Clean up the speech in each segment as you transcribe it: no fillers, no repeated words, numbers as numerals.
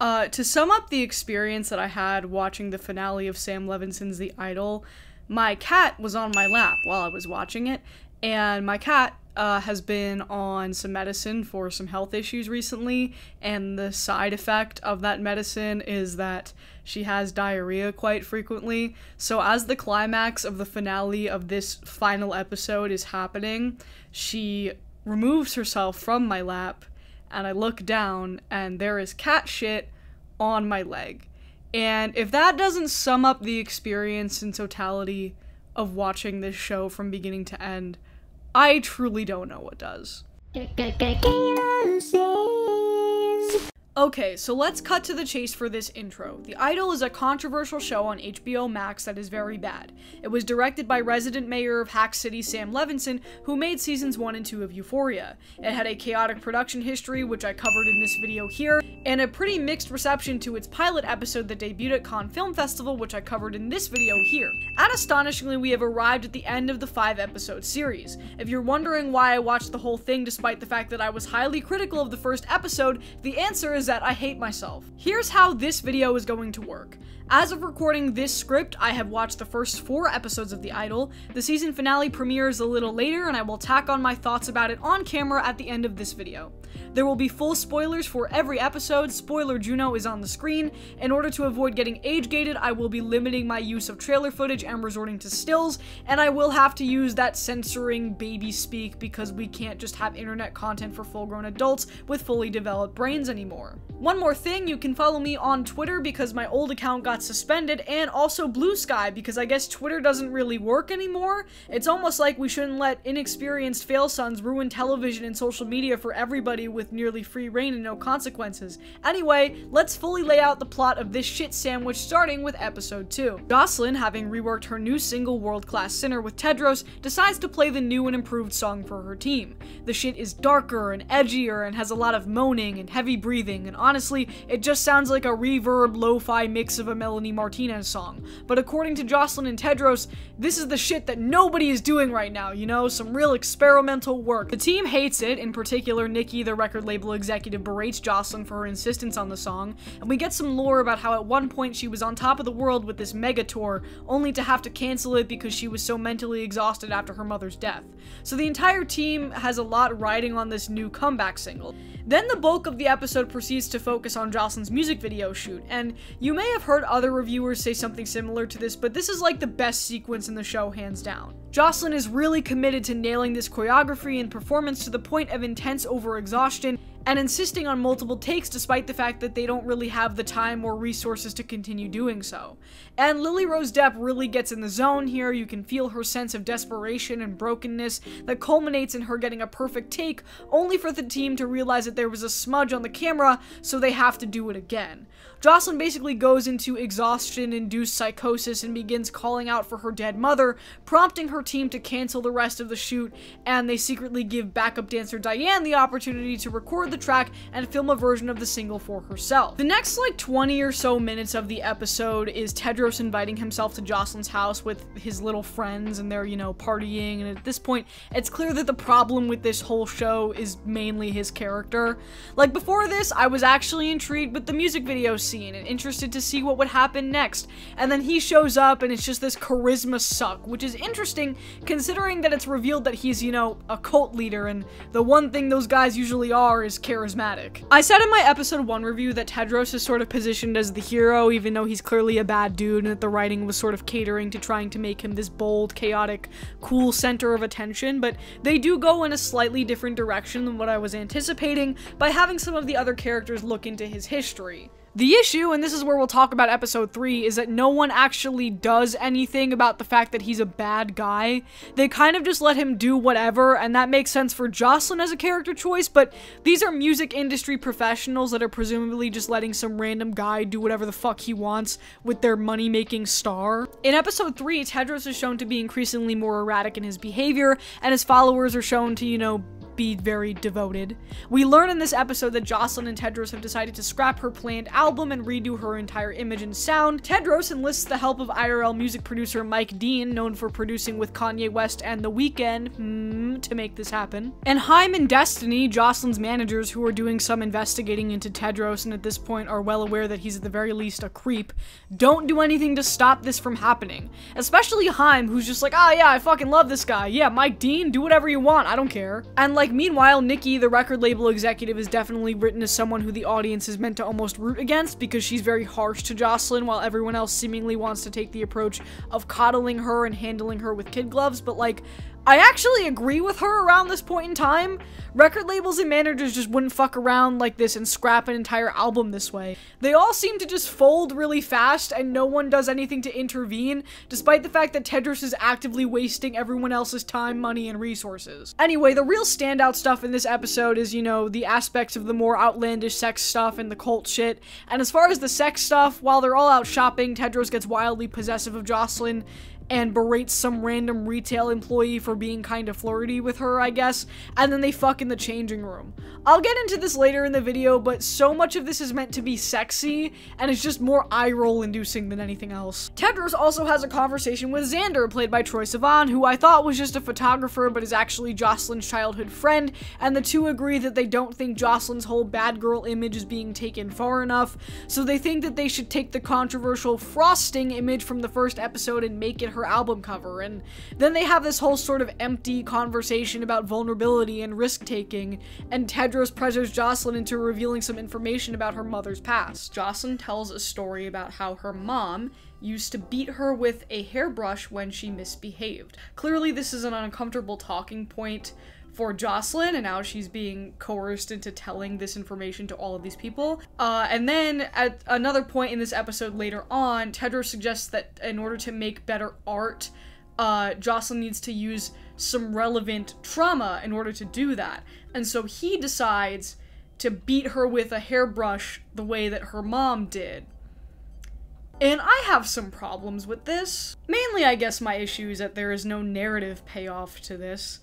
To sum up the experience that I had watching the finale of Sam Levinson's The Idol, my cat was on my lap while I was watching it, and my cat has been on some medicine for some health issues recently, and the side effect of that medicine is that she has diarrhea quite frequently. So as the climax of the finale of this final episode is happening, she removes herself from my lap, and I look down, and there is cat shit on my leg. And if that doesn't sum up the experience in totality of watching this show from beginning to end, I truly don't know what does. Okay, so let's cut to the chase for this intro. The Idol is a controversial show on HBO Max that is very bad. It was directed by resident mayor of Hack City, Sam Levinson, who made seasons 1 and 2 of Euphoria. It had a chaotic production history, which I covered in this video here, and a pretty mixed reception to its pilot episode that debuted at Cannes Film Festival, which I covered in this video here. And astonishingly, we have arrived at the end of the 5-episode series. If you're wondering why I watched the whole thing despite the fact that I was highly critical of the first episode, the answer is that I hate myself. Here's how this video is going to work. As of recording this script, I have watched the first 4 episodes of The Idol. The season finale premieres a little later, and I will tack on my thoughts about it on camera at the end of this video. There will be full spoilers for every episode. Spoiler Juno is on the screen. In order to avoid getting age-gated, I will be limiting my use of trailer footage and resorting to stills, and I will have to use that censoring baby speak because we can't just have internet content for full-grown adults with fully developed brains anymore. One more thing, you can follow me on Twitter because my old account got suspended, and also Blue Sky because I guess Twitter doesn't really work anymore. It's almost like we shouldn't let inexperienced fail-sons ruin television and social media for everybody with nearly free reign and no consequences. Anyway, let's fully lay out the plot of this shit sandwich starting with episode 2. Jocelyn, having reworked her new single World Class Sinner with Tedros, decides to play the new and improved song for her team. The shit is darker and edgier and has a lot of moaning and heavy breathing, and honestly, it just sounds like a reverb lo-fi mix of a Melanie Martinez song. But according to Jocelyn and Tedros, this is the shit that nobody is doing right now, you know, some real experimental work. The team hates it, in particular Nikki, the record label executive, berates Jocelyn for her insistence on the song, and we get some lore about how at one point she was on top of the world with this mega tour, only to have to cancel it because she was so mentally exhausted after her mother's death. So the entire team has a lot riding on this new comeback single. Then the bulk of the episode proceeds to focus on Jocelyn's music video shoot, and you may have heard other reviewers say something similar to this, but this is like the best sequence in the show hands down. Jocelyn is really committed to nailing this choreography and performance to the point of intense overexhaustion, and insisting on multiple takes despite the fact that they don't really have the time or resources to continue doing so. And Lily Rose Depp really gets in the zone here. You can feel her sense of desperation and brokenness that culminates in her getting a perfect take, only for the team to realize that there was a smudge on the camera, so they have to do it again. Jocelyn basically goes into exhaustion-induced psychosis and begins calling out for her dead mother, prompting her team to cancel the rest of the shoot, and they secretly give backup dancer Diane the opportunity to record the track and film a version of the single for herself. The next 20 or so minutes of the episode is Tedros inviting himself to Jocelyn's house with his little friends, and they're, partying, and at this point, it's clear that the problem with this whole show is mainly his character. Like, before this, I was actually intrigued with the music video scene and interested to see what would happen next, and then he shows up and it's just this charisma suck, which is interesting considering that it's revealed that he's, a cult leader, and the one thing those guys usually are is charismatic. I said in my episode 1 review that Tedros is sort of positioned as the hero, even though he's clearly a bad dude, and that the writing was sort of catering to trying to make him this bold, chaotic, cool center of attention, but they do go in a slightly different direction than what I was anticipating by having some of the other characters look into his history. The issue, and this is where we'll talk about episode 3, is that no one actually does anything about the fact that he's a bad guy. They kind of just let him do whatever, and that makes sense for Jocelyn as a character choice, but these are music industry professionals that are presumably just letting some random guy do whatever the fuck he wants with their money-making star. In episode 3, Tedros is shown to be increasingly more erratic in his behavior, and his followers are shown to, be very devoted. We learn in this episode that Jocelyn and Tedros have decided to scrap her planned album and redo her entire image and sound. Tedros enlists the help of IRL music producer Mike Dean, known for producing with Kanye West and The Weeknd, to make this happen. And Haim and Destiny, Jocelyn's managers, who are doing some investigating into Tedros and at this point are well aware that he's at the very least a creep, don't do anything to stop this from happening. Especially Haim, who's just like, yeah, I fucking love this guy. Yeah, Mike Dean, do whatever you want, I don't care. And like, meanwhile, Nikki, the record label executive, is definitely written as someone who the audience is meant to almost root against because she's very harsh to Jocelyn while everyone else seemingly wants to take the approach of coddling her and handling her with kid gloves. But like, I actually agree with her around this point in time. Record labels and managers just wouldn't fuck around like this and scrap an entire album this way. They all seem to just fold really fast and no one does anything to intervene, despite the fact that Tedros is actively wasting everyone else's time, money, and resources. Anyway, the real standout stuff in this episode is, you know, the aspects of the more outlandish sex stuff and the cult shit. And as far as the sex stuff, while they're all out shopping, Tedros gets wildly possessive of Jocelyn and berates some random retail employee for being kind of flirty with her, I guess, and then they fuck in the changing room. I'll get into this later in the video, but so much of this is meant to be sexy, and it's just more eye-roll inducing than anything else. Tedros also has a conversation with Xander, played by Troye Sivan, who I thought was just a photographer, but is actually Jocelyn's childhood friend, and the two agree that they don't think Jocelyn's whole bad girl image is being taken far enough, so they think that they should take the controversial frosting image from the first episode and make it her album cover. And then they have this whole sort of empty conversation about vulnerability and risk-taking, and Tedros pressures Jocelyn into revealing some information about her mother's past. Jocelyn tells a story about how her mom used to beat her with a hairbrush when she misbehaved. Clearly this is an uncomfortable talking point for Jocelyn, and now she's being coerced into telling this information to all of these people. And then at another point in this episode later on, Tedros suggests that in order to make better art, Jocelyn needs to use some relevant trauma in order to do that. And so he decides to beat her with a hairbrush the way that her mom did. And I have some problems with this. Mainly, I guess my issue is that there is no narrative payoff to this.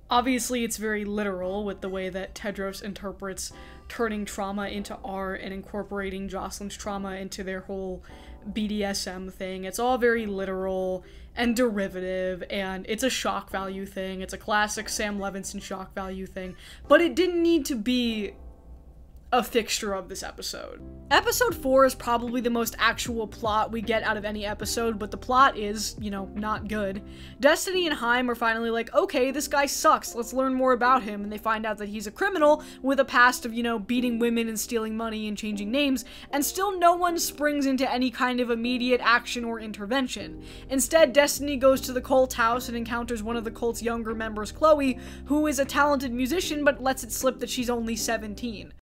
Obviously, it's very literal with the way that Tedros interprets turning trauma into art and incorporating Jocelyn's trauma into their whole BDSM thing. It's all very literal and derivative, and it's a shock value thing. It's a classic Sam Levinson shock value thing. But it didn't need to be a fixture of this episode. Episode 4 is probably the most actual plot we get out of any episode, but the plot is, you know, not good. Destiny and Haim are finally like, okay, this guy sucks, let's learn more about him, and they find out that he's a criminal with a past of, you know, beating women and stealing money and changing names, and still no one springs into any kind of immediate action or intervention. Instead, Destiny goes to the cult house and encounters one of the cult's younger members, Chloe, who is a talented musician but lets it slip that she's only 17.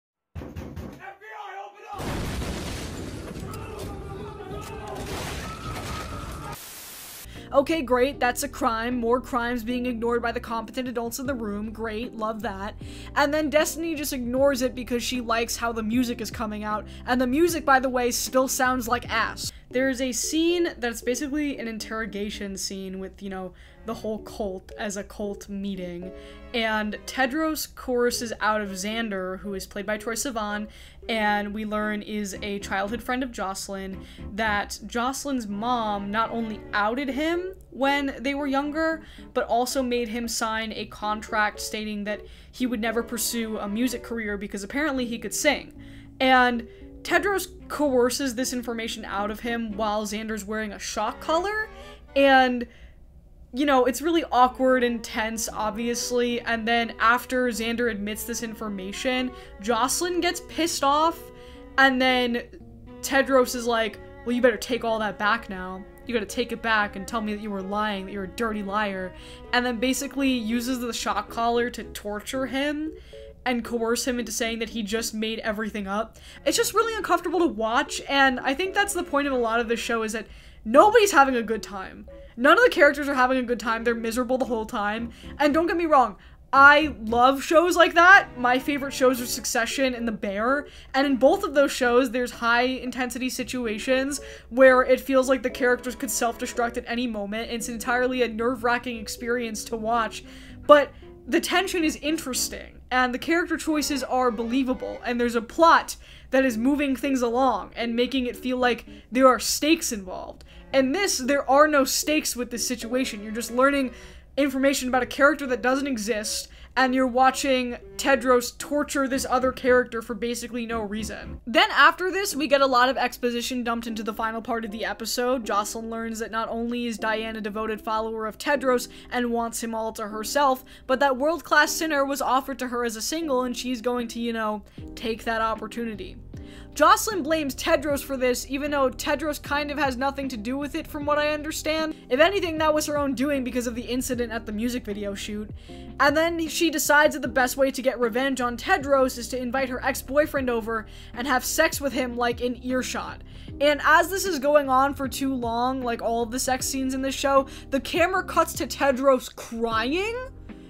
Okay, great, that's a crime. More crimes being ignored by the competent adults in the room. Great, love that. And then Destiny just ignores it because she likes how the music is coming out. And the music, by the way, still sounds like ass. There's a scene that's basically an interrogation scene with, you know, the whole cult as a cult meeting. And Tedros coerces out of Xander, who is played by Troye Sivan, and we learn is a childhood friend of Jocelyn, that Jocelyn's mom not only outed him when they were younger, but also made him sign a contract stating that he would never pursue a music career because apparently he could sing. And Tedros coerces this information out of him while Xander's wearing a shock collar, and you know, it's really awkward and tense, obviously, and then after Xander admits this information, Jocelyn gets pissed off, and then Tedros is like, well, you better take all that back now. You gotta take it back and tell me that you were lying, that you're a dirty liar, and then basically uses the shock collar to torture him and coerce him into saying that he just made everything up. It's just really uncomfortable to watch, and I think that's the point of a lot of this show, is that nobody's having a good time. None of the characters are having a good time. They're miserable the whole time. And don't get me wrong, I love shows like that. My favorite shows are Succession and The Bear. And in both of those shows, there's high intensity situations where it feels like the characters could self-destruct at any moment. It's entirely a nerve-wracking experience to watch. But the tension is interesting, and the character choices are believable, and there's a plot that is moving things along and making it feel like there are stakes involved. And this, there are no stakes with this situation. You're just learning information about a character that doesn't exist, and you're watching Tedros torture this other character for basically no reason. Then after this, we get a lot of exposition dumped into the final part of the episode. Jocelyn learns that not only is Diane a devoted follower of Tedros and wants him all to herself, but that world-class sinner was offered to her as a single, and she's going to, you know, take that opportunity. Jocelyn blames Tedros for this, even though Tedros kind of has nothing to do with it from what I understand. If anything, that was her own doing because of the incident at the music video shoot. And then she decides that the best way to get revenge on Tedros is to invite her ex-boyfriend over and have sex with him like in earshot. And as this is going on for too long, like all of the sex scenes in this show, the camera cuts to Tedros crying.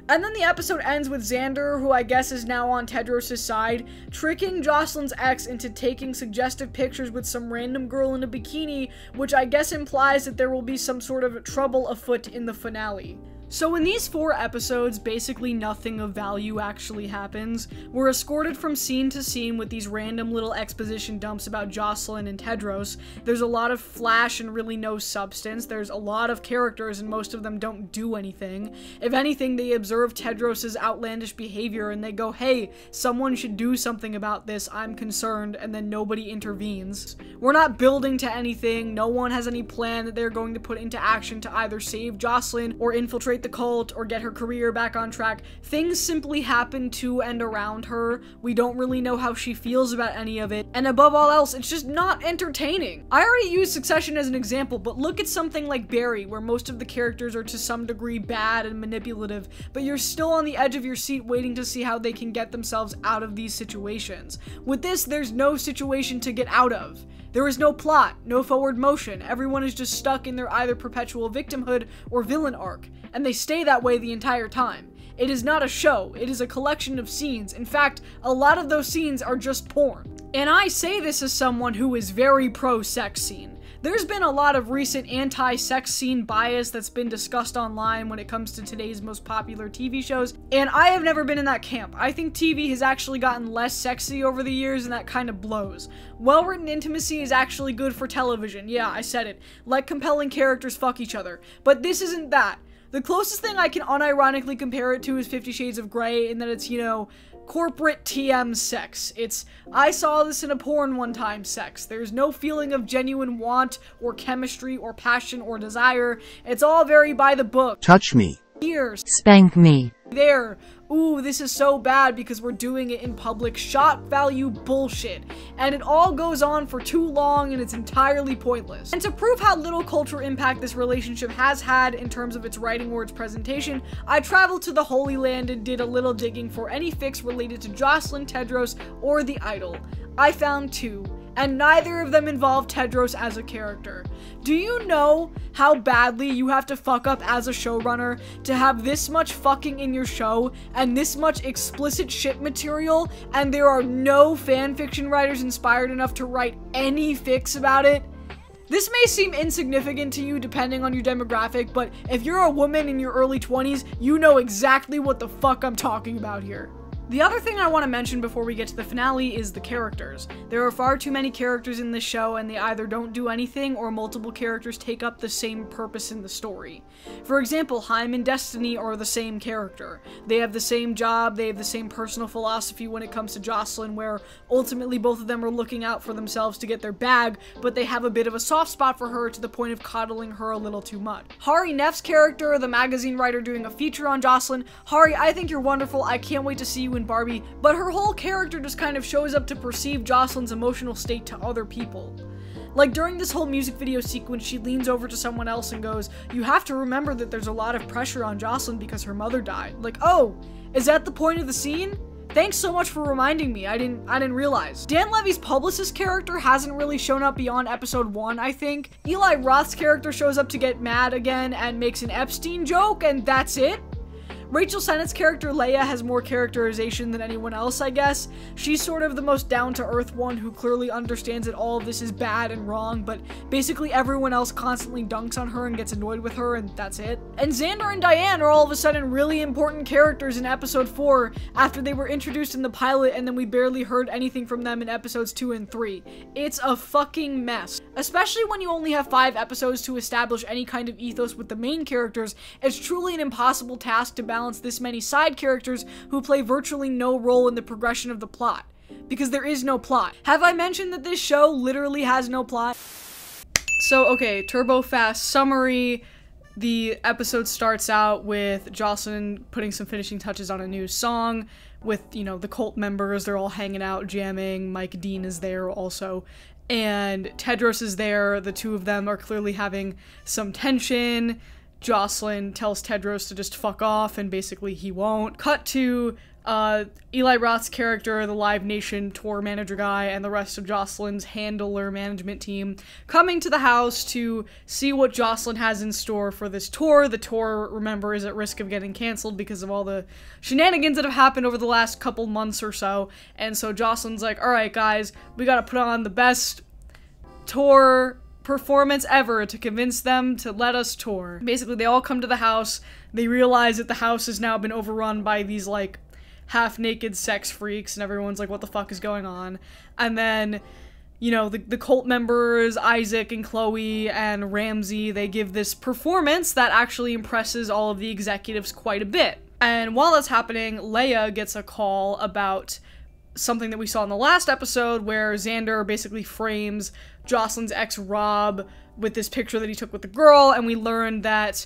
And then the episode ends with Xander, who I guess is now on Tedros' side, tricking Jocelyn's ex into taking suggestive pictures with some random girl in a bikini, which I guess implies that there will be some sort of trouble afoot in the finale. So in these 4 episodes, basically nothing of value actually happens. We're escorted from scene to scene with these random little exposition dumps about Jocelyn and Tedros. There's a lot of flash and really no substance. There's a lot of characters and most of them don't do anything. If anything, they observe Tedros' outlandish behavior and they go, hey, someone should do something about this, I'm concerned, and then nobody intervenes. We're not building to anything. No one has any plan that they're going to put into action to either save Jocelyn or infiltrate the cult or get her career back on track. Things simply happen to and around her. We don't really know how she feels about any of it, and above all else, it's just not entertaining. I already used Succession as an example, but look at something like Barry, where most of the characters are to some degree bad and manipulative, but you're still on the edge of your seat waiting to see how they can get themselves out of these situations. With this, there's no situation to get out of. There is no plot, no forward motion. Everyone is just stuck in their either perpetual victimhood or villain arc, and they stay that way the entire time. It is not a show, it is a collection of scenes. In fact, a lot of those scenes are just porn. And I say this as someone who is very pro-sex scene. There's been a lot of recent anti-sex scene bias that's been discussed online when it comes to today's most popular TV shows, and I have never been in that camp. I think TV has actually gotten less sexy over the years, and that kind of blows. Well-written intimacy is actually good for television. Yeah, I said it. Let compelling characters fuck each other. But this isn't that. The closest thing I can unironically compare it to is 50 Shades of Grey, in that it's, you know, corporate TM sex. It's, I saw this in a porn one time sex. There's no feeling of genuine want or chemistry or passion or desire. It's all very by the book. Touch me. Here. Spank me. There. Ooh, this is so bad because we're doing it in public. Shock value bullshit. And it all goes on for too long and it's entirely pointless. And to prove how little cultural impact this relationship has had in terms of its writing or its presentation, I traveled to the Holy Land and did a little digging for any fics related to Jocelyn, Tedros, or the Idol. I found 2. And neither of them involve Tedros as a character. Do you know how badly you have to fuck up as a showrunner to have this much fucking in your show and this much explicit shit material, and there are no fanfiction writers inspired enough to write any fics about it? This may seem insignificant to you depending on your demographic, but if you're a woman in your early 20s, you know exactly what the fuck I'm talking about here. The other thing I want to mention before we get to the finale is the characters. There are far too many characters in this show, and they either don't do anything or multiple characters take up the same purpose in the story. For example, Haim and Destiny are the same character. They have the same job, they have the same personal philosophy when it comes to Jocelyn, where ultimately both of them are looking out for themselves to get their bag, but they have a bit of a soft spot for her to the point of coddling her a little too much. Hari Neff's character, the magazine writer doing a feature on Jocelyn. Hari, I think you're wonderful, I can't wait to see you in Barbie, but her whole character just kind of shows up to perceive Jocelyn's emotional state to other people. Like during this whole music video sequence, she leans over to someone else and goes, "You have to remember that there's a lot of pressure on Jocelyn because her mother died." Like, oh, is that the point of the scene? Thanks so much for reminding me, I didn't realize. Dan Levy's publicist character hasn't really shown up beyond episode 1, I think. Eli Roth's character shows up to get mad again and makes an Epstein joke, and that's it. Rachel Sennett's character Leia has more characterization than anyone else, I guess. She's sort of the most down-to-earth one who clearly understands that all of this is bad and wrong, but basically everyone else constantly dunks on her and gets annoyed with her, and that's it. And Xander and Diane are all of a sudden really important characters in episode 4 after they were introduced in the pilot and then we barely heard anything from them in episodes 2 and 3. It's a fucking mess. Especially when you only have 5 episodes to establish any kind of ethos with the main characters, it's truly an impossible task to balance this many side characters who play virtually no role in the progression of the plot. Because there is no plot. Have I mentioned that this show literally has no plot? So, okay, turbo fast summary. The episode starts out with Jocelyn putting some finishing touches on a new song with, you know, the cult members. They're all hanging out, jamming. Mike Dean is there also. And Tedros is there. The two of them are clearly having some tension. Jocelyn tells Tedros to just fuck off, and basically he won't. Cut to Eli Roth's character, the Live Nation tour manager guy, and the rest of Jocelyn's handler management team coming to the house to see what Jocelyn has in store for this tour. The tour, remember, is at risk of getting canceled because of all the shenanigans that have happened over the last couple months or so. And so Jocelyn's like, alright guys, we gotta put on the best tour performance ever to convince them to let us tour. Basically, they all come to the house. They realize that the house has now been overrun by these, like, half-naked sex freaks, and everyone's like, what the fuck is going on? And then, you know, the cult members, Isaac and Chloe and Ramsey, they give this performance that actually impresses all of the executives quite a bit. And while that's happening, Leia gets a call about something that we saw in the last episode where Xander basically frames Jocelyn's ex Rob with this picture that he took with the girl, and we learned that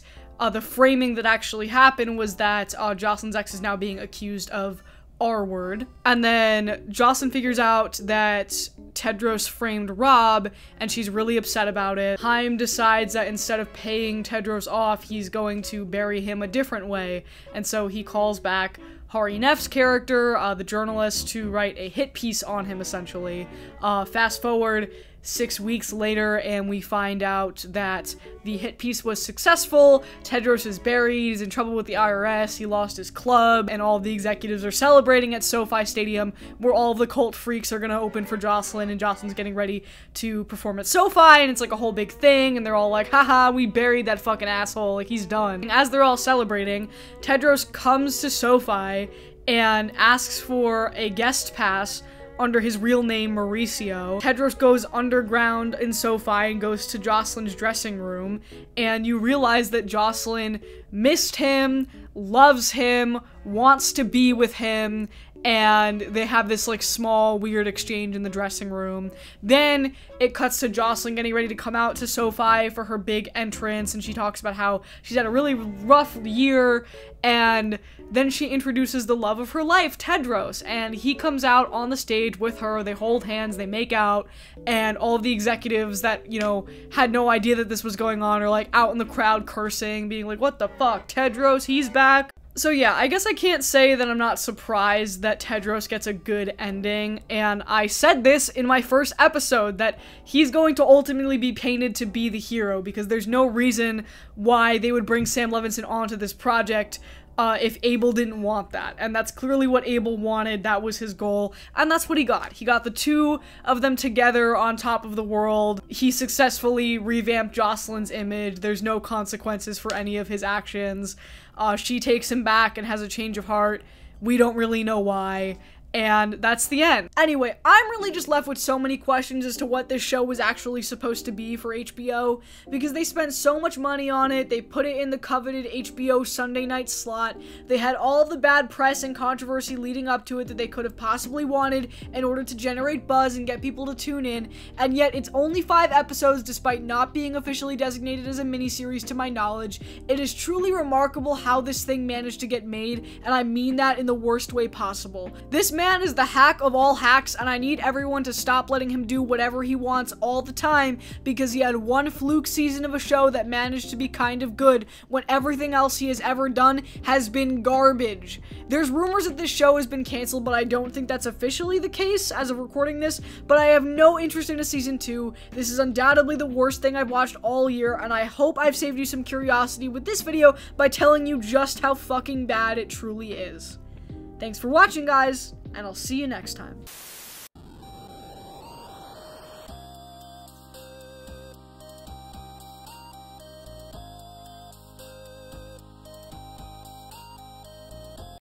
the framing that actually happened was that Jocelyn's ex is now being accused of R-word. And then Jocelyn figures out that Tedros framed Rob, and she's really upset about it. Haim decides that instead of paying Tedros off, he's going to bury him a different way, and so he calls back Hari Neff's character, the journalist, to write a hit piece on him, essentially. Fast forward 6 weeks later, and we find out that the hit piece was successful. Tedros is buried, he's in trouble with the IRS, he lost his club, and all of the executives are celebrating at SoFi Stadium, where all of the cult freaks are gonna open for Jocelyn, and Jocelyn's getting ready to perform at SoFi, and it's like a whole big thing, and they're all like, haha, we buried that fucking asshole, like, he's done. And as they're all celebrating, Tedros comes to SoFi and asks for a guest pass under his real name, Mauricio. Tedros goes underground in SoFi and goes to Jocelyn's dressing room, and you realize that Jocelyn missed him, loves him, wants to be with him, and they have this, like, small, weird exchange in the dressing room. Then it cuts to Jocelyn getting ready to come out to SoFi for her big entrance, and she talks about how she's had a really rough year, and then she introduces the love of her life, Tedros, and he comes out on the stage with her, they hold hands, they make out, and all of the executives that, you know, had no idea that this was going on are, like, out in the crowd cursing, being like, what the fuck, Tedros, he's back? So yeah, I guess I can't say that I'm not surprised that Tedros gets a good ending, and I said this in my first episode, that he's going to ultimately be painted to be the hero, because there's no reason why they would bring Sam Levinson onto this project if Abel didn't want that, and that's clearly what Abel wanted. That was his goal, and that's what he got. He got the two of them together on top of the world. He successfully revamped Jocelyn's image. There's no consequences for any of his actions. She takes him back and has a change of heart. We don't really know why. And that's the end. Anyway, I'm really just left with so many questions as to what this show was actually supposed to be for HBO, because they spent so much money on it, they put it in the coveted HBO Sunday night slot, they had all of the bad press and controversy leading up to it that they could have possibly wanted in order to generate buzz and get people to tune in, and yet it's only 5 episodes despite not being officially designated as a miniseries to my knowledge. It is truly remarkable how this thing managed to get made, and I mean that in the worst way possible. This man is the hack of all hacks, and I need everyone to stop letting him do whatever he wants all the time because he had one fluke season of a show that managed to be kind of good when everything else he has ever done has been garbage. There's rumors that this show has been canceled, but I don't think that's officially the case as of recording this, but I have no interest in a season 2. This is undoubtedly the worst thing I've watched all year, and I hope I've saved you some curiosity with this video by telling you just how fucking bad it truly is. Thanks for watching, guys, and I'll see you next time.